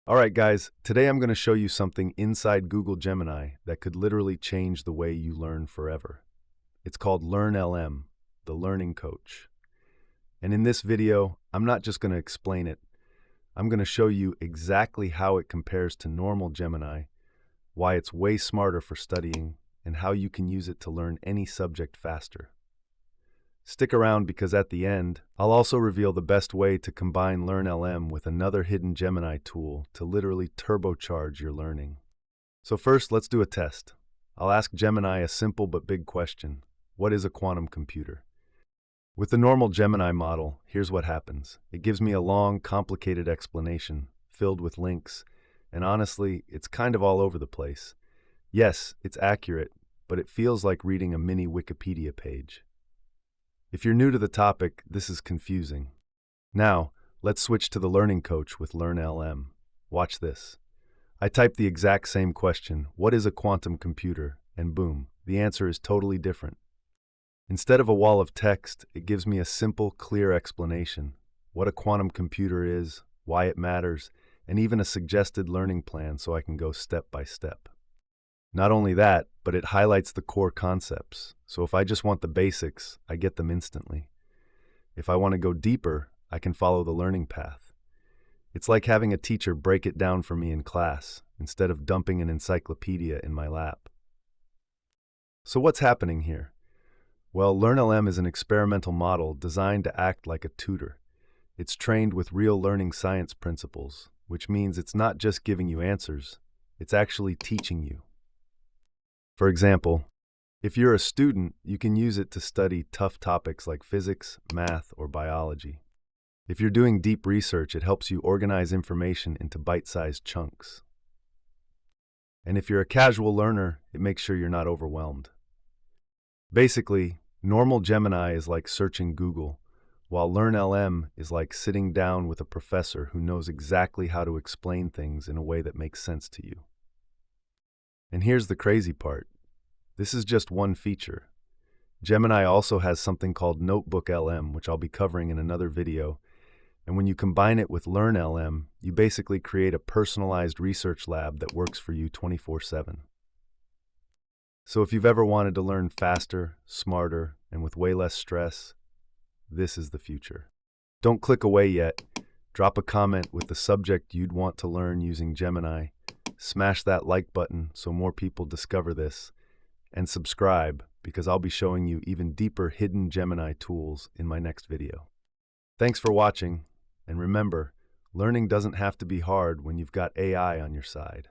All right, guys, today I'm going to show you something inside Google Gemini that could literally change the way you learn forever. It's called LearnLM, the learning coach. And in this video, I'm not just going to explain it. I'm going to show you exactly how it compares to normal Gemini, why it's way smarter for studying, and how you can use it to learn any subject faster. Stick around because at the end, I'll also reveal the best way to combine LearnLM with another hidden Gemini tool to literally turbocharge your learning. So first, let's do a test. I'll ask Gemini a simple but big question. What is a quantum computer? With the normal Gemini model, here's what happens. It gives me a long, complicated explanation, filled with links, and honestly, it's kind of all over the place. Yes, it's accurate, but it feels like reading a mini Wikipedia page. If you're new to the topic, this is confusing. Now, let's switch to the learning coach with LearnLM. Watch this. I type the exact same question, what is a quantum computer? And boom, the answer is totally different. Instead of a wall of text, it gives me a simple, clear explanation. What a quantum computer is, why it matters, and even a suggested learning plan so I can go step by step. Not only that, but it highlights the core concepts. So if I just want the basics, I get them instantly. If I want to go deeper, I can follow the learning path. It's like having a teacher break it down for me in class, instead of dumping an encyclopedia in my lap. So what's happening here? Well, LearnLM is an experimental model designed to act like a tutor. It's trained with real learning science principles, which means it's not just giving you answers, it's actually teaching you. For example, if you're a student, you can use it to study tough topics like physics, math, or biology. If you're doing deep research, it helps you organize information into bite-sized chunks. And if you're a casual learner, it makes sure you're not overwhelmed. Basically, normal Gemini is like searching Google, while LearnLM is like sitting down with a professor who knows exactly how to explain things in a way that makes sense to you. And here's the crazy part. This is just one feature. Gemini also has something called Notebook LM, which I'll be covering in another video. And when you combine it with LearnLM, you basically create a personalized research lab that works for you 24/7. So if you've ever wanted to learn faster, smarter, and with way less stress, this is the future. Don't click away yet. Drop a comment with the subject you'd want to learn using Gemini. Smash that like button so more people discover this, and subscribe because I'll be showing you even deeper hidden Gemini tools in my next video. Thanks for watching, and remember, learning doesn't have to be hard when you've got AI on your side.